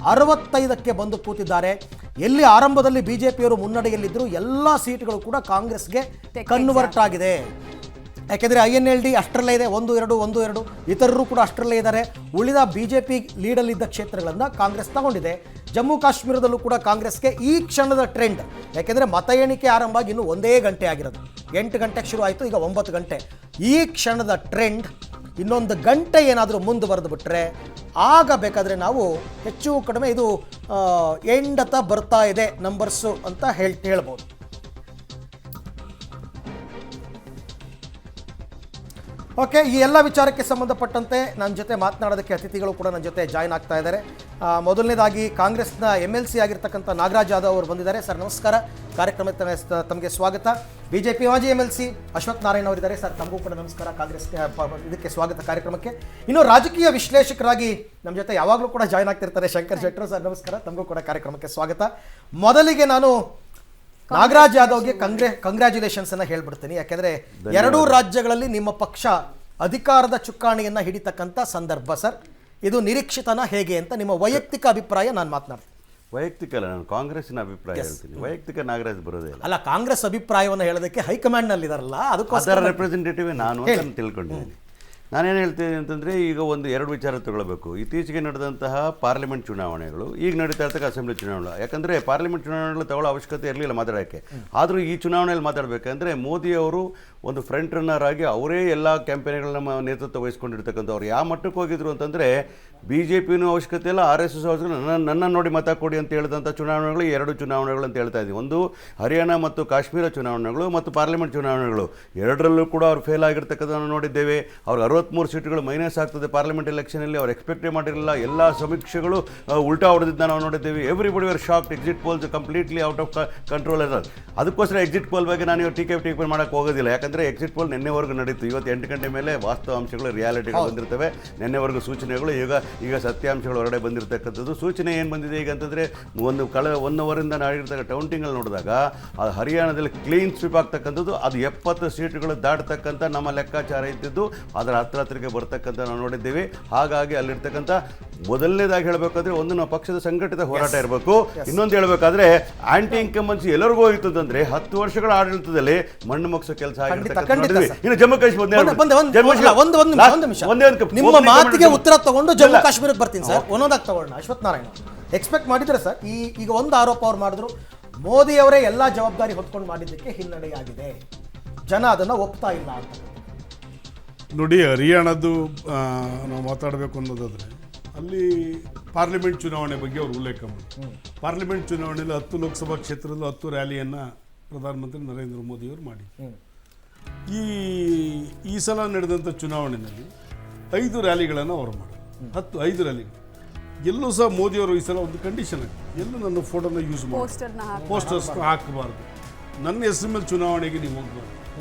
65ಕ್ಕೆ ಬಂದು ಕೂತಿದ್ದಾರೆ. ಎಲ್ಲಿ ಆರಂಭದಲ್ಲಿ ಬಿಜೆಪಿಯವರು ಮುನ್ನಡೆಯಲ್ಲಿದ್ದರು, ಎಲ್ಲ ಸೀಟ್ಗಳು ಕೂಡ ಕಾಂಗ್ರೆಸ್ಗೆ ಕನ್ವರ್ಟ್ ಆಗಿದೆ. ಯಾಕೆಂದರೆ INLD ಅಷ್ಟರಲ್ಲೇ ಇದೆ, 1-2 ಇತರರು ಕೂಡ ಅಷ್ಟರಲ್ಲೇ ಇದ್ದಾರೆ. ಉಳಿದ ಬಿಜೆಪಿ ಲೀಡಲ್ಲಿದ್ದ ಕ್ಷೇತ್ರಗಳನ್ನು ಕಾಂಗ್ರೆಸ್ ತಗೊಂಡಿದೆ. ಜಮ್ಮು ಕಾಶ್ಮೀರದಲ್ಲೂ ಕೂಡ ಕಾಂಗ್ರೆಸ್ಗೆ ಈ ಕ್ಷಣದ ಟ್ರೆಂಡ್, ಯಾಕೆಂದರೆ ಮತ ಎಣಿಕೆ ಆರಂಭ ಆಗಿ ಇನ್ನೂ 1 ಗಂಟೆ ಆಗಿರೋದು. 8 ಗಂಟೆಗೆ ಶುರು ಆಯಿತು, ಈಗ 9 ಗಂಟೆ. ಈ ಕ್ಷಣದ ಟ್ರೆಂಡ್ ಇನ್ನೊಂದು ಗಂಟೆ ಏನಾದರೂ ಮುಂದುವರೆದು ಬಿಟ್ಟರೆ ಆಗ ಬೇಕಾದರೆ ನಾವು ಹೆಚ್ಚು ಕಡಿಮೆ ಇದು ಎಂಡತ್ತ ಬರ್ತಾ ಇದೆ ನಂಬರ್ಸು ಅಂತ ಹೇಳ್ಬೋದು. ಓಕೆ, ಈ ಎಲ್ಲ ವಿಚಾರಕ್ಕೆ ಸಂಬಂಧಪಟ್ಟಂತೆ ನನ್ನ ಜೊತೆ ಮಾತನಾಡೋದಕ್ಕೆ ಅತಿಥಿಗಳು ಕೂಡ ನನ್ನ ಜೊತೆ ಜಾಯ್ನ್ ಆಗ್ತಾ ಇದ್ದಾರೆ. ಮೊದಲನೇದಾಗಿ ಕಾಂಗ್ರೆಸ್ನ MLC ಆಗಿರ್ತಕ್ಕಂಥ ನಾಗರಾಜ್ ಯಾದವ್ ಅವರು ಬಂದಿದ್ದಾರೆ. ಸರ್ ನಮಸ್ಕಾರ, ಕಾರ್ಯಕ್ರಮಕ್ಕೆ ತಮಗೆ ಸ್ವಾಗತ. ಬಿಜೆಪಿ ಮಾಜಿ MLC ಅಶ್ವಥ್ ನಾರಾಯಣ್ ಅವರಿದ್ದಾರೆ. ಸರ್ ತಮಗೂ ಕೂಡ ನಮಸ್ಕಾರ, ಕಾಂಗ್ರೆಸ್ಗೆ ಇದಕ್ಕೆ ಸ್ವಾಗತ ಕಾರ್ಯಕ್ರಮಕ್ಕೆ. ಇನ್ನು ರಾಜಕೀಯ ವಿಶ್ಲೇಷಕರಾಗಿ ನಮ್ಮ ಜೊತೆ ಯಾವಾಗಲೂ ಕೂಡ ಜಾಯ್ನ್ ಆಗ್ತಿರ್ತಾರೆ ಶಂಕರ್ ಶೆಟ್ಟರು. ಸರ್ ನಮಸ್ಕಾರ, ತಮಗೂ ಕೂಡ ಕಾರ್ಯಕ್ರಮಕ್ಕೆ ಸ್ವಾಗತ. ಮೊದಲಿಗೆ ನಾನು ನಾಗರಾಜ್ ಯಾದವ್ಗೆ ಕಂಗ್ರ್ಯಾಚುಲೇಷನ್ಸ್ ಅನ್ನ ಹೇಳ್ಬಿಡ್ತೀನಿ. ಯಾಕೆಂದ್ರೆ ಎರಡೂ ರಾಜ್ಯಗಳಲ್ಲಿ ನಿಮ್ಮ ಪಕ್ಷ ಅಧಿಕಾರದ ಚುಕ್ಕಾಣಿಯನ್ನ ಹಿಡಿತಕ್ಕಂಥ ಸಂದರ್ಭ. ಸರ್, ಇದು ನಿರೀಕ್ಷಿತನ ಹೇಗೆ ಅಂತ ನಿಮ್ಮ ವೈಯಕ್ತಿಕ ಅಭಿಪ್ರಾಯ ನಾನು ಮಾತನಾಡ್ತೀನಿ. ವೈಯಕ್ತಿಕ ಅಲ್ಲ, ನಾನು ಕಾಂಗ್ರೆಸ್ಸಿನ ಅಭಿಪ್ರಾಯ ಹೇಳ್ತೀನಿ. ವೈಯಕ್ತಿಕ ನಾಗರಾಜ್ ಬರೋದೇ ಅಲ್ಲ, ಕಾಂಗ್ರೆಸ್ ಅಭಿಪ್ರಾಯವನ್ನು ಹೇಳೋದಕ್ಕೆ ಹೈಕಮಾಂಡ್ ನಲ್ಲಿ ಇದಾರಲ್ಲ, ಅದಕ್ಕೋಸ್ಕರ ರೆಪ್ರೆಸೆಂಟೇಟಿವ್ ನಾನು ಅಂತ ತಿಳ್ಕೊಂಡಿದ್ದೀನಿ. ನಾನೇನು ಹೇಳ್ತೀನಿ ಅಂತಂದರೆ, ಈಗ ಒಂದು 2 ವಿಚಾರ ತಗೊಳ್ಬೇಕು. ಇತ್ತೀಚೆಗೆ ನಡೆದಂತಹ ಪಾರ್ಲಿಮೆಂಟ್ ಚುನಾವಣೆಗಳು, ಈಗ ನಡೀತಾ ಇರ್ತಕ್ಕ ಅಸೆಂಬ್ಲಿ ಚುನಾವಣೆ. ಯಾಕಂದರೆ ಪಾರ್ಲಿಮೆಂಟ್ ಚುನಾವಣೆಗಳು ತಗೊಳ್ಳೋ ಅವಶ್ಯಕತೆ ಇರಲಿಲ್ಲ ಮಾತಾಡೋಕ್ಕೆ. ಆದರೂ ಈ ಚುನಾವಣೆಯಲ್ಲಿ ಮಾತಾಡಬೇಕಂದ್ರೆ ಮೋದಿಯವರು ಒಂದು ಫ್ರಂಟ್ ರನ್ನರ್ ಆಗಿ ಅವರೇ ಎಲ್ಲ ಕ್ಯಾಂಪೇನ್ಗಳನ್ನ ನೇತೃತ್ವ ವಹಿಸ್ಕೊಂಡಿರ್ತಕ್ಕಂಥವ್ರು. ಯಾವ ಮಟ್ಟಕ್ಕೆ ಹೋಗಿದ್ರು ಅಂತಂದರೆ, BJPನೂ ಅವಶ್ಯಕತೆ ಇಲ್ಲ, RSS ಅವಶ್ಯಕತೆ, ನನ್ನ ನೋಡಿ ಮತ ಕೊಡಿ ಅಂತ ಹೇಳಿದಂಥ ಚುನಾವಣೆಗಳು 2 ಚುನಾವಣೆಗಳು ಅಂತ ಹೇಳ್ತಾ ಇದ್ದೀವಿ. ಒಂದು ಹರಿಯಾಣ ಮತ್ತು ಕಾಶ್ಮೀರ ಚುನಾವಣೆಗಳು ಮತ್ತು ಪಾರ್ಲಿಮೆಂಟ್ ಚುನಾವಣೆಗಳು, ಎರಡರಲ್ಲೂ ಕೂಡ ಅವ್ರು ಫೇಲ್ ಆಗಿರ್ತಕ್ಕಂಥದ್ದನ್ನು ನೋಡಿದ್ದೇವೆ. ಅವ್ರಿಗೆ 63 ಸೀಟುಗಳು ಮೈನಸ್ ಆಗ್ತದೆ ಪಾರ್ಲಿಮೆಂಟ್ ಎಲೆಕ್ಷನಲ್ಲಿ. ಅವ್ರು ಎಕ್ಸ್ಪೆಕ್ಟೇ ಮಾಡಿರಲಿಲ್ಲ. ಎಲ್ಲ ಸಮೀಕ್ಷೆಗಳು ಉಲ್ಟಾ ಹೊಡೆದಿದ್ದ ನಾವು ನೋಡಿದ್ದೇವೆ. Everybody var shocked. Exit poles completely out of control ಇರೋದು. ಅದಕ್ಕೋಸ್ಕರ ಎಕ್ಸಿಟ್ ಪೋಲ್ ಬಗ್ಗೆ ನಾನು ಇವಾಗ ಟೀಕೆ ಮಾಡೋಕ್ಕೆ ಹೋಗೋದಿಲ್ಲ. ಯಾಕಂದರೆ ಎಕ್ಸಿಟ್ ಪೋಲ್ ನಿನ್ನೆವರೆಗೂ ನಡೀತು. ಇವತ್ತು 8 ಗಂಟೆ ಮೇಲೆ ವಾಸ್ತವಾಂಶಗಳು, ರಿಯಾಲಿಟಿಗಳು ಬಂದಿರ್ತವೆ. ನಿನ್ನೆವರೆಗೂ ಸೂಚನೆಗಳು, ಈಗ ಸತ್ಯಾಂಶಗಳು ಹೊರಗಡೆ ಬಂದಿರತಕ್ಕಂಥದ್ದು. ಸೂಚನೆ ಏನು ಬಂದಿದೆ ಈಗ ಅಂತಂದರೆ, 1 ಅವರಿಂದ ನಾಡಿರ್ತಕ್ಕ ಕೌಂಟಿಂಗಲ್ಲಿ ನೋಡಿದಾಗ ಅದು ಹರಿಯಾಣದಲ್ಲಿ ಕ್ಲೀನ್ ಸ್ವೀಪ್ ಆಗ್ತಕ್ಕಂಥದ್ದು. ಅದು 70 ಸೀಟುಗಳು ದಾಟತಕ್ಕಂಥ ನಮ್ಮ ಲೆಕ್ಕಾಚಾರ ಇದ್ದಿದ್ದು ಅದರ ಹತ್ತಿರಕ್ಕೆ ಬರ್ತಕ್ಕಂಥ ನಾವು ನೋಡಿದ್ದೇವೆ. ಹಾಗಾಗಿ ಅಲ್ಲಿರ್ತಕ್ಕಂಥ ಮೊದಲನೇದಾಗಿ ಹೇಳಬೇಕಾದ್ರೆ ಒಂದು ನಾವು ಪಕ್ಷದ ಸಂಘಟಿತ ಹೋರಾಟ ಇರಬೇಕು. ಇನ್ನೊಂದು ಹೇಳಬೇಕಾದ್ರೆ ಆಂಟಿ ಇನ್ಕಂಬನ್ಸಿ ಎಲ್ಲರಿಗೂ ಹೋಗಿತ್ತು ಅಂತಂದ್ರೆ 10 ವರ್ಷಗಳ ಆಡಳಿತದಲ್ಲಿ ಮಣ್ಣು ಮುಗಿಸೋ ಕೆಲಸ ಆಗಿರ್ತಕ್ಕಂಥದ್ದು. ಇನ್ನು ಜಮ್ಮು ಕಾಶ್ಮೀರ ನಿಮ್ಮ ಮಾತಿಗೆ ಉತ್ತರ ತಗೊಂಡು ಜಮ್ಮು ಕಾಶ್ಮೀರಕ್ಕೆ ಬರ್ತೀನಿ ಸರ್. ಒಂದೊಂದಾಗಿ ತಗೊಳ್ಳೋಣ. ಅಶ್ವಥ್ ನಾರಾಯಣ ಎಕ್ಸ್ಪೆಕ್ಟ್ ಮಾಡಿದ್ರೆ ಸರ್, ಈಗ ಒಂದು ಆರೋಪ ಅವ್ರು ಮಾಡಿದ್ರು, ಮೋದಿ ಅವರೇ ಎಲ್ಲಾ ಜವಾಬ್ದಾರಿ ಹೊತ್ಕೊಂಡು ಮಾಡಿದ್ದಕ್ಕೆ ಹಿನ್ನಡೆಯಾಗಿದೆ, ಜನ ಅದನ್ನ ಒಪ್ತಾ ಇಲ್ಲ ಅಂತ. ನೋಡಿ, ಹರಿಯಾಣದ್ದು ನಾವು ಮಾತಾಡಬೇಕು ಅನ್ನೋದಾದರೆ, ಅಲ್ಲಿ ಪಾರ್ಲಿಮೆಂಟ್ ಚುನಾವಣೆ ಬಗ್ಗೆ ಅವರು ಉಲ್ಲೇಖ ಮಾಡಿ, ಪಾರ್ಲಿಮೆಂಟ್ ಚುನಾವಣೆಯಲ್ಲಿ 10 ಲೋಕಸಭಾ ಕ್ಷೇತ್ರದಲ್ಲೂ 10 ರ್ಯಾಲಿಯನ್ನು ಪ್ರಧಾನಮಂತ್ರಿ ನರೇಂದ್ರ ಮೋದಿಯವರು ಮಾಡಿ, ಈ ಸಲ ನಡೆದಂಥ ಚುನಾವಣೆಯಲ್ಲಿ 5 ರ್ಯಾಲಿಗಳನ್ನು ಅವರು ಮಾಡಿದ್ರು. 5 ರ್ಯಾಲಿಗಳು ಎಲ್ಲೂ ಸಹ ಮೋದಿಯವರು ಈ ಸಲ ಒಂದು ಕಂಡೀಷನ್ ಆಗಿದೆ, ಎಲ್ಲೂ ನನ್ನ ಫೋಟೋನ ಯೂಸ್ ಮಾಡಿ ಪೋಸ್ಟರ್ಸ್ ಹಾಕಬಾರ್ದು, ನನ್ನ ಹೆಸರು ಮೇಲೆ ಚುನಾವಣೆಗೆ ನೀವು ಹೋಗಬಾರ್ದು,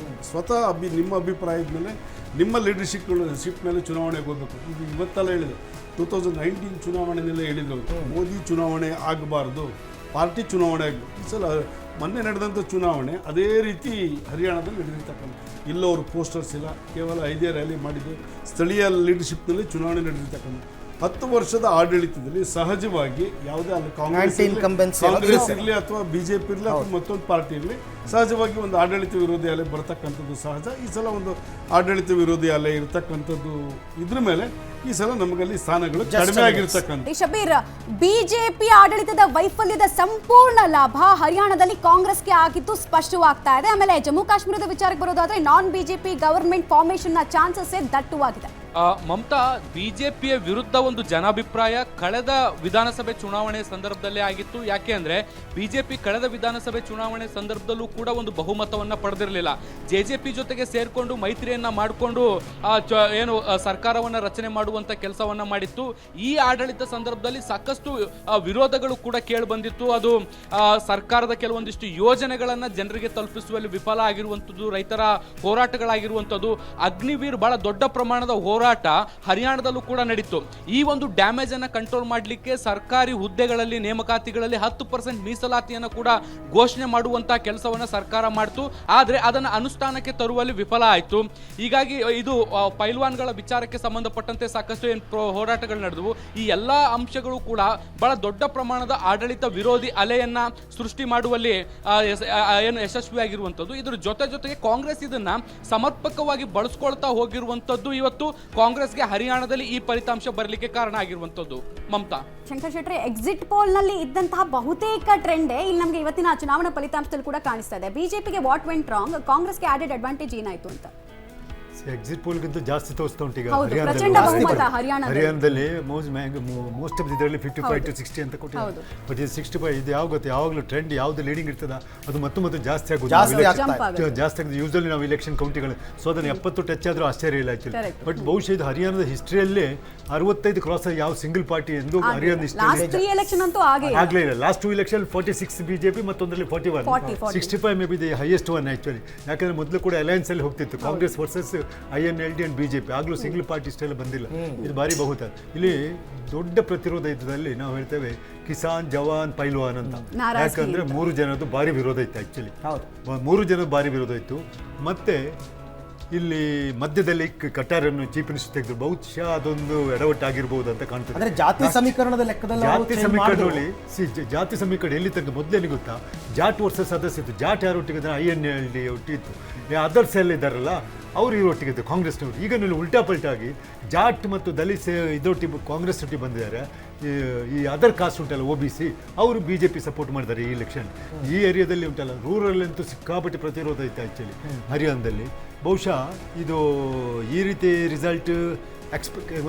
ಸ್ವತಃ ನಿಮ್ಮ ಅಭಿಪ್ರಾಯದ ಮೇಲೆ ನಿಮ್ಮ ಲೀಡರ್ಶಿಪ್ ಮೇಲೆ ಚುನಾವಣೆಗೆ ಹೋಗಬೇಕು. ಇದು ಇವತ್ತೆಲ್ಲ ಹೇಳಿದೆ, 2019 ಚುನಾವಣೆಯಲ್ಲೇ ಹೇಳಿದ್ರು, ಮೋದಿ ಚುನಾವಣೆ ಆಗಬಾರ್ದು, ಪಾರ್ಟಿ ಚುನಾವಣೆ ಆಗಬೇಕು. ಈ ಸಲ ಮೊನ್ನೆ ನಡೆದಂಥ ಚುನಾವಣೆ ಅದೇ ರೀತಿ ಹರಿಯಾಣದಲ್ಲಿ ನಡೆದಿರ್ತಕ್ಕಂಥ, ಇಲ್ಲವರು ಪೋಸ್ಟರ್ಸ್ ಇಲ್ಲ, ಕೇವಲ 5 ರ್ಯಾಲಿ ಮಾಡಿದ್ದು. ಸ್ಥಳೀಯ ಲೀಡರ್ಶಿಪ್ನಲ್ಲಿ ಚುನಾವಣೆ ನಡೆದಿರ್ತಕ್ಕಂಥ 10 ವರ್ಷದ ಆಡಳಿತದಲ್ಲಿ ಸಹಜವಾಗಿ ಯಾವುದೇ ಅಲ್ಲಿ ಕಾಂಗ್ರೆಸ್ ಇರಲಿ ಅಥವಾ BJP ಇರಲಿ ಅಥವಾ ಮತ್ತೊಂದು ಪಾರ್ಟಿ ಇರಲಿ, ಸಹಜವಾಗಿ ಒಂದು ಆಡಳಿತ ವಿರೋಧಿ ಅಲೆ ಬರ್ತಕ್ಕಂಥದ್ದು ಸಹಜ. ಈ ಸಲ ಒಂದು ಆಡಳಿತ ವಿರೋಧಿ ಅಲೆ ಇರತಕ್ಕಂಥದ್ದು ಇದ್ರ ಮೇಲೆ ಈ ಸಲ ನಮಗಲ್ಲಿ ಸ್ಥಾನಗಳು ಕಡಿಮೆ ಆಗಿರ್ತಕ್ಕಂಥ. ಶಬೀರ್, ಬಿಜೆಪಿ ಆಡಳಿತದ ವೈಫಲ್ಯದ ಸಂಪೂರ್ಣ ಲಾಭ ಹರಿಯಾಣದಲ್ಲಿ ಕಾಂಗ್ರೆಸ್ಗೆ ಆಗಿದ್ದು ಸ್ಪಷ್ಟವಾಗ್ತಾ ಇದೆ. ಆಮೇಲೆ ಜಮ್ಮು ಕಾಶ್ಮೀರದ ವಿಚಾರಕ್ಕೆ ಬರೋದಾದ್ರೆ ನಾನ್ ಬಿಜೆಪಿ ಗವರ್ಮೆಂಟ್ ಫಾರ್ಮೇಷನ್ ನ ಚಾನ್ಸಸ್ ದಟ್ಟವಾಗಿದೆ. ಮಮತಾ, ಬಿಜೆಪಿಯ ವಿರುದ್ಧ ಒಂದು ಜನಾಭಿಪ್ರಾಯ ಕಳೆದ ವಿಧಾನಸಭೆ ಚುನಾವಣೆ ಸಂದರ್ಭದಲ್ಲೇ ಆಗಿತ್ತು. ಯಾಕೆ ಅಂದ್ರೆ ಬಿಜೆಪಿ ಕಳೆದ ವಿಧಾನಸಭೆ ಚುನಾವಣೆ ಸಂದರ್ಭದಲ್ಲೂ ಕೂಡ ಒಂದು ಬಹುಮತವನ್ನ ಪಡೆದಿರಲಿಲ್ಲ. ಜೆಜೆಪಿ ಜೊತೆಗೆ ಸೇರ್ಕೊಂಡು ಮೈತ್ರಿಯನ್ನ ಮಾಡಿಕೊಂಡು ಏನು ಸರ್ಕಾರವನ್ನ ರಚನೆ ಮಾಡುವಂತ ಕೆಲಸವನ್ನ ಮಾಡಿತ್ತು. ಈ ಆಡಳಿತ ಸಂದರ್ಭದಲ್ಲಿ ಸಾಕಷ್ಟು ವಿರೋಧಗಳು ಕೂಡ ಕೇಳಿ ಬಂದಿತ್ತು. ಅದು ಸರ್ಕಾರದ ಕೆಲವೊಂದಿಷ್ಟು ಯೋಜನೆಗಳನ್ನ ಜನರಿಗೆ ತಲುಪಿಸುವಲ್ಲಿ ವಿಫಲ ಆಗಿರುವಂತದ್ದು, ರೈತರ ಹೋರಾಟಗಳಾಗಿರುವಂತದ್ದು, ಅಗ್ನಿವೀರ್ ಬಹಳ ದೊಡ್ಡ ಪ್ರಮಾಣದ ಹೋರಾಟ ಹರಿಯಾಣದಲ್ಲೂ ಕೂಡ ನಡೀತು. ಈ ಒಂದು ಡ್ಯಾಮೇಜ್ ಅನ್ನ ಕಂಟ್ರೋಲ್ ಮಾಡಲಿಕ್ಕೆ ಸರ್ಕಾರಿ ಹುದ್ದೆಗಳಲ್ಲಿ ನೇಮಕಾತಿಗಳಲ್ಲಿ 10% ಮೀಸಲಾತಿಯನ್ನು ಕೂಡ ಘೋಷಣೆ ಮಾಡುವಂತಹ ಕೆಲಸವನ್ನ ಸರ್ಕಾರ ಮಾಡಿತು. ಆದ್ರೆ ಅದನ್ನ ಅನುಷ್ಠಾನಕ್ಕೆ ತರುವಲ್ಲಿ ವಿಫಲ ಆಯಿತು. ಹೀಗಾಗಿ ಇದು ಪೈಲ್ವಾನ್ಗಳ ವಿಚಾರಕ್ಕೆ ಸಂಬಂಧಪಟ್ಟಂತೆ ಸಾಕಷ್ಟು ಏನು ಹೋರಾಟಗಳು ನಡೆದವು. ಈ ಎಲ್ಲಾ ಅಂಶಗಳು ಕೂಡ ಬಹಳ ದೊಡ್ಡ ಪ್ರಮಾಣದ ಆಡಳಿತ ವಿರೋಧಿ ಅಲೆಯನ್ನ ಸೃಷ್ಟಿ ಮಾಡುವಲ್ಲಿ ಏನು ಯಶಸ್ವಿಯಾಗಿರುವಂಥದ್ದು. ಇದ್ರ ಜೊತೆಗೆ ಕಾಂಗ್ರೆಸ್ ಇದನ್ನ ಸಮರ್ಪಕವಾಗಿ ಬಳಸ್ಕೊಳ್ತಾ ಹೋಗಿರುವಂಥದ್ದು ಇವತ್ತು ಕಾಂಗ್ರೆಸ್ಗೆ ಹರಿಯಾಣದಲ್ಲಿ ಈ ಫಲಿತಾಂಶ ಬರಲಿಕ್ಕೆ ಕಾರಣ ಆಗಿರುವಂಥದ್ದು. ಮಮತಾ, ಶಂಕರ್ ಶೆಟ್ಟಿ, ಎಕ್ಸಿಟ್ ಪೋಲ್ ನಲ್ಲಿ ಇದ್ದಂತಹ ಬಹುತೇಕ ಟ್ರೆಂಡ್ ಇಲ್ಲಿ ನಮಗೆ ಇವತ್ತಿನ ಚುನಾವಣಾ ಫಲಿತಾಂಶದಲ್ಲಿ ಕೂಡ ಕಾಣಿಸ್ತಾ ಇದೆ. ಬಿಜೆಪಿಗೆ ವಾಟ್ ವೆಂಟ್ ರಾಂಗ್, ಕಾಂಗ್ರೆಸ್ಗೆ ಆಡೆಡ್ ಅಡ್ವಾಂಟೇಜ್ ಏನಾಯ್ತು ಅಂತ? ಎಕ್ಸಿಟ್ ಪೋಲ್ಗಿಂತ ಜಾಸ್ತಿ ತೋರಿಸ್ತಾ ಉಂಟು ಈಗ ಹೌದು, ಪ್ರಚಂಡ ಬಹುಮತ ಹರಿಯಾಣದಲ್ಲಿ ಮೋಸ್ಟ್ ಆಫ್ ಇದರಲ್ಲಿ 55 to 60 ಅಂತ ಕೊಟ್ಟಿದ್ದಾರೆ. ಬಟ್ ಇದು 65 ಇದು ಯಾವ ಗೊತ್ತು, ಯಾವಾಗಲೂ ಟ್ರೆಂಡ್ ಯಾವ್ದು ಲೀಡಿಂಗ್ ಇರ್ತದ ಅದು ಮತ್ತೆ ಜಾಸ್ತಿ ಆಗೋದು, ಜಾಸ್ತಿ ಆಗುತ್ತೆ. ಯೂಶಲಿ ನಾವು ಇಲೆಕ್ಷನ್ ಕೌಂಟಿಗಳು ಸೊ ಅದನ್ನು 70 ಟಚ್ ಆದರೂ ಆಶ್ಚರ್ಯ ಇಲ್ಲ ಆಕ್ಚುಲಿ. ಬಟ್ ಬಹುಶಃ ಇದು ಹರಿಯಾಣದ ಹಿಸ್ಟ್ರಿಯಲ್ಲೇ 65 ಕ್ರಾಸ್ ಯಾವ ಸಿಂಗಲ್ ಪಾರ್ಟಿ ಎಂದು ಹರಿಯಾಣ ಆಗ್ಲೇ ಇಲ್ಲ. ಲಾಸ್ಟ್ 2 ಎಲೆಕ್ಷನ್ 46 ಬಿಜೆಪಿ, ಮತ್ತೊಂದರಲ್ಲಿ 41, 65 may be the highest one actually. ಯಾಕಂದ್ರೆ ಮೊದಲು ಕೂಡ ಅಲಯನ್ಸ್ ಅಲ್ಲಿ ಹೋಗ್ತಿತ್ತು Congress versus INLD and BJP, ಆಗ್ಲೂ ಸಿಂಗಲ್ ಪಾರ್ಟಿ ಸ್ಟೈಲ್ ಬಂದಿಲ್ಲ. ಇದು ಭಾರಿ ಬಹುತ. ಇಲ್ಲಿ ದೊಡ್ಡ ಪ್ರತಿರೋಧ ಇದ್ದದಲ್ಲಿ ನಾವು ಹೇಳ್ತೇವೆ ಕಿಸಾನ್, ಜವಾನ್, ಪೈಲ್ವಾನ್ ಅಂತ. ಯಾಕಂದ್ರೆ 3 ಜನದ್ದು ಭಾರಿ ವಿರೋಧ ಇತ್ತು ಆಕ್ಚುಲಿ. 3 ಜನದ ಭಾರಿ ವಿರೋಧ ಇತ್ತು. ಮತ್ತೆ ಇಲ್ಲಿ ಮಧ್ಯದಲ್ಲಿ ಕಟಾರನ್ನು ಚೀಫ್ ಮಿನಿಸ್ಟರ್ ತೆಗೆದು ಬಹುಶಃ ಅದೊಂದು ಎಡವಟ್ಟಾಗಿರ್ಬಹುದು ಅಂತ ಕಾಣ್ತದೆ. ಜಾತಿ ಸಮೀಕರಣದ ಲೆಕ್ಕದಲ್ಲಿ ಜಾತಿ ಜಾತಿ ಸಮೀಕರಣ ಎಲ್ಲಿ ತನಕ ಮೊದಲೇ ಗೊತ್ತಾ, ಜಾಟ್ ವರ್ಸಸ್ ಅದರ್ಸ್ ಇತ್ತು. ಜಾಟ್ ಯಾರೊಟ್ಟಿಗೆ INLD ಒಟ್ಟಿತ್ತು, ಅದರ್ಸ್ ಎಲ್ಲ ಇದ್ದಾರಲ್ಲ ಅವರು ಇವರೊಟ್ಟಿಗಿದ್ದು ಕಾಂಗ್ರೆಸ್ನವರು. ಈಗ ನೀವು ಉಲ್ಟಾ ಪಲ್ಟಾಗಿ ಜಾಟ್ ಮತ್ತು ದಲಿತ್ ಇದೊಟ್ಟಿಗೆ ಕಾಂಗ್ರೆಸ್ ಒಟ್ಟಿಗೆ ಬಂದಿದ್ದಾರೆ. ಈ ಅದರ್ ಕಾಸ್ಟ್ ಉಂಟಲ್ಲ OBC, ಅವರು BJP ಸಪೋರ್ಟ್ ಮಾಡಿದ್ದಾರೆ ಈ ಎಲೆಕ್ಷನ್. ಈ ಏರಿಯಾದಲ್ಲಿ ಉಂಟಲ್ಲ ರೂರಲ್ ಅಂತೂ ಸಿಕ್ಕಾಪಟ್ಟೆ ಪ್ರತಿರೋಧ ಇತ್ತು ಆ್ಯಕ್ಚುಲಿ ಹರಿಯಾಣದಲ್ಲಿ. ಬಹುಶಃ ಇದು ಈ ರೀತಿ ರಿಸಲ್ಟ್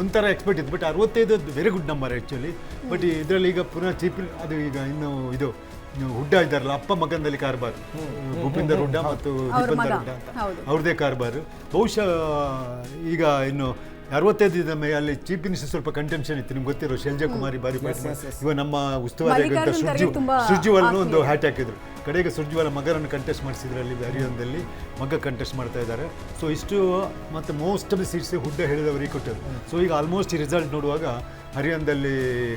ಒಂಥರ ಎಕ್ಸ್ಪೆಕ್ಟ್ ಇತ್ತು. But 65 very good number actually. But ಇದರಲ್ಲಿ ಈಗ ಪುನಃ ಚೀಫ್ ಅದು ಈಗ ಇನ್ನು ಇದು ಹುಡ್ಡ ಇದ್ದಾರಲ್ಲ, ಅಪ್ಪ ಮಗನಲ್ಲಿ ಕಾರ್ಬಾರ್, ಭೂಪಿಂದರ್ ಹುಡ್ಡ ಮತ್ತು ದೀಪಂದರ್ ಹುಡ್ಡ ಅಂತ ಅವ್ರದ್ದೇ ಕಾರ್ಬಾರ್. ಬಹುಶಃ ಈಗ ಇನ್ನು 65 ಇದ್ದ ಮೇಲೆ ಅಲ್ಲಿ ಚೀಫ್ ಮಿನಿಸ್ಟರ್ ಸ್ವಲ್ಪ ಕಂಟೆನ್ಷನ್ ಇತ್ತು. ನಿಮ್ಗೆ ಗೊತ್ತಿರೋ ಶೈಲಜಾ ಕುಮಾರಿ ಬಾರಿ ಇವಾಗ ನಮ್ಮ ಉಸ್ತುವಾರಿ ಸುರ್ಜಿವಾಲನ್ನು ಒಂದು ಹ್ಯಾಟ್ ಹಾಕಿದ್ರು. ಕಡೆಗೆ ಸುರ್ಜಿವಾಲ ಮಗನನ್ನು ಕಂಟೆಸ್ಟ್ ಮಾಡಿಸಿದ್ರು ಅಲ್ಲಿ ಹರಿಯಾಣದಲ್ಲಿ, ಮಗ ಕಂಟೆಸ್ಟ್ ಮಾಡ್ತಾ ಇದ್ದಾರೆ. ಸೊ ಇಷ್ಟು ಮತ್ತು ಮೋಸ್ಟ್ ಆಫ್ ದಿ ಸೀಟ್ಸ್ ಹುಡ್ಡ ಹೇಳಿದವರಿಗೆ ಕೊಟ್ಟರು. ಸೊ ಈಗ ಆಲ್ಮೋಸ್ಟ್ ಈ ರಿಸಲ್ಟ್ ನೋಡುವಾಗ ಹರಿಯಾಣದಲ್ಲಿ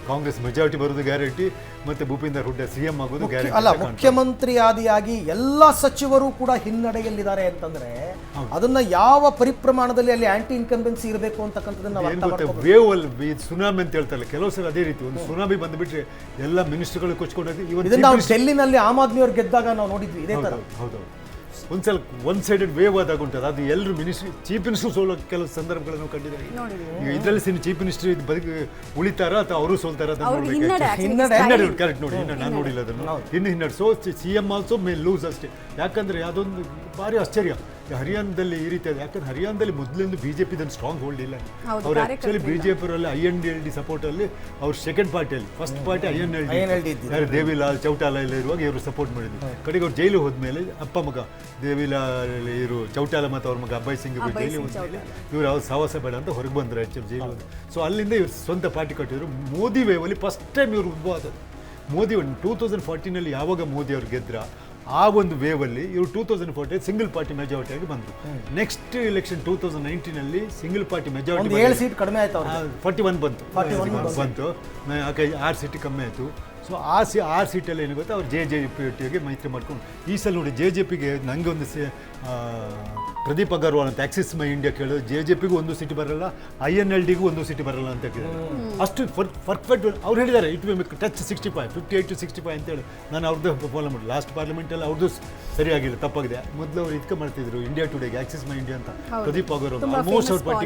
ಕಾಂಗ್ರೆಸ್ ಮೆಜಾರಿಟಿ ಬರೋದು ಗ್ಯಾರಂಟಿ, ಮತ್ತೆ ಭೂಪಿಂದರ್ ಹುಡ್ಡ CM ಆಗೋದು ಗ್ಯಾರಂಟಿ. ಅಲ್ಲ, ಮುಖ್ಯಮಂತ್ರಿ ಆದಿಯಾಗಿ ಎಲ್ಲ ಸಚಿವರು ಕೂಡ ಹಿನ್ನಡೆಯಲ್ಲಿದ್ದಾರೆ ಅಂತಂದ್ರೆ ಅದನ್ನ ಯಾವ ಪರಿಪ್ರಮಾಣದಲ್ಲಿ ಅಲ್ಲಿ ಆಂಟಿ ಇನ್ಕಂಬೆನ್ಸಿ ಇರಬೇಕು ಅಂತಕ್ಕಂಥದ್ದನ್ನ ವೇವ್ ಅಲ್ಲಿ ಸುನಾಮಿ ಅಂತ ಹೇಳ್ತಾರೆ ಕೆಲವು ಸಲ. ಅದೇ ರೀತಿ ಒಂದು ಸುನಾಮಿ ಬಂದ್ಬಿಟ್ರೆ ಎಲ್ಲ ಮಿನಿಸ್ಟರ್ಗಳು ಕೊಚ್ಕೊಂಡೋಗಿ ನಾವು ಡೆಲ್ಲಿನಲ್ಲಿ ಆಮ್ ಆದ್ಮಿ ಅವ್ರು ಗೆದ್ದಾಗ ನಾವು ನೋಡಿದ್ವಿ ಇದೇ ತರ. ಹೌದು, ಒಂದ್ಸಲ ಒನ್ ಸೈಡೆಡ್ ವೇವ್ ಆದಾಗ ಉಂಟದು. ಅದು ಎಲ್ಲರೂ ಚೀಫ್ ಮಿನಿಸ್ಟರ್ ಸೋಲೋ ಕೆಲವು ಸಂದರ್ಭಗಳನ್ನು ಕಂಡಿದ್ದಾರೆ. ಈಗ ಇದರಲ್ಲಿ ಚೀಫ್ ಮಿನಿಸ್ಟರ್ ಉಳಿತಾರ ಅಥವಾ ಅವರು ಸೋಲ್ತಾರ ಹಿನ್ನಡೆ. ಕರೆಕ್ಟ್ ನೋಡಿ, ನಾನು ನೋಡಿಲ್ಲ ಅದನ್ನು. ಇನ್ನು ಹಿನ್ನಡೆ. So CM also May loose ಅಷ್ಟೇ. ಯಾಕಂದ್ರೆ ಅದೊಂದು ಭಾರಿ ಆಶ್ಚರ್ಯ ಹರಿಯಾಣದಲ್ಲಿ ಈ ರೀತಿ. ಯಾಕಂದ್ರೆ ಹರಿಯಾಣದಲ್ಲಿ ಮೊದಲಿಂದ BJP ಸ್ಟ್ರಾಂಗ್ ಹೋಲ್ಡ್ ಇಲ್ಲ. ಅವ್ರು ಆಕ್ಚುಲಿ BJP INLD ಸಪೋರ್ಟ್ ಅಲ್ಲಿ ಅವ್ರ ಸೆಕೆಂಡ್ ಪಾರ್ಟಿಯಲ್ಲಿ, first party INLD Devi Lal Chautala ಎಲ್ಲ ಇರುವಾಗ ಇವರು ಸಪೋರ್ಟ್ ಮಾಡಿದ್ರು. ಕಡೆಗೆ ಅವ್ರು ಜೈಲು ಹೋದ್ಮೇಲೆ ಅಪ್ಪ ಮಗ ದೇವಿಲಾಲ್ ಇವರು ಚೌಟಾಲ ಮತ್ತು ಅವ್ರ ಮಗ ಅಭಯ್ ಸಿಂಗ್ ಜೈಲಿಗೆ ಹೋದ್ಮೇಲೆ ಇವ್ರು ಅವ್ರು ಸಾಹಸ ಬೇಡ ಅಂತ ಹೊರಗೆ ಬಂದರು ಆ್ಯಕ್ಚುಲಿ ಜೈಲು. ಸೊ ಅಲ್ಲಿಂದ ಇವ್ರು ಸ್ವಂತ ಪಾರ್ಟಿ ಕಟ್ಟಿದ್ರು. ಮೋದಿ ವೇವಲ್ಲಿ ಫಸ್ಟ್ ಟೈಮ್ ಇವರು ಉದ್ಭವ ಆದದ್ದು. ಮೋದಿ 2014 ಯಾವಾಗ ಮೋದಿ ಅವ್ರು ಗೆದ್ರ ಆ ಒಂದು ವೇವಲ್ಲಿ ಇವರು 2014 ಸಿಂಗಲ್ ಪಾರ್ಟಿ ಮೆಜಾರಿಟಿಯಾಗಿ ಬಂದರು. Next election 2019 single party majority 7 seat ಕಡಿಮೆ ಆಯ್ತು, 41 ಬಂತು. 6 ಸೀಟ್ ಕಮ್ಮಿ ಆಯಿತು. ಸೊ ಆ 6 ಸೀಟಲ್ಲಿ ಏನು ಗೊತ್ತಾ, ಅವ್ರು JJP ಒಟ್ಟಿಗೆ ಮೈತ್ರಿ ಮಾಡ್ಕೊಂಡು ಈ ಸಲ ನೋಡಿ JJPಗೆ ನನಗೆ ಒಂದು ಪ್ರದೀಪ್ ಅಗರ್ವಾಲ್ ಅಂತ ಆಕ್ಸಿಸ್ ಮೈ ಇಂಡಿಯಾ ಕೇಳೋದು JJPಗೂ 1 ಸೀಟ್ ಬರಲ್ಲ, INLDಗೂ 1 ಸೀಟ್ ಬರಲ್ಲ ಅಂತ ಕೇಳಿದ್ದಾರೆ. ಅಷ್ಟು ಪರ್ಫೆಕ್ಟ್ ಅವ್ರು ಹೇಳಿದ್ದಾರೆ. ಇಟ್ ವಿಲ್ ಟಚ್ 65, 58 to 65 ಅಂತೇಳಿ. ನಾನು ಅವ್ರದ್ದು ಫಾಲೋ ಮಾಡಿ ಲಾಸ್ಟ್ ಪಾರ್ಲಿಮೆಂಟಲ್ಲಿ ಅವ್ರದ್ದು ಸರಿಯಾಗಿಲ್ಲ, ತಪ್ಪಾಗಿದೆ. ಮೊದಲು ಅವ್ರು ಇದಕ್ಕೆ ಮಾಡ್ತಿದ್ರು ಇಂಡಿಯಾ ಟುಡೇಗೆ, ಆಕ್ಸಿಸ್ ಮೈ ಇಂಡಿಯಾ ಅಂತ ಪ್ರದೀಪ್ ಅಗರ್ವಾಲ್ ಆಲ್ಮೋಸ್ಟ್ ಅವ್ರ ಪಾರ್ಟಿ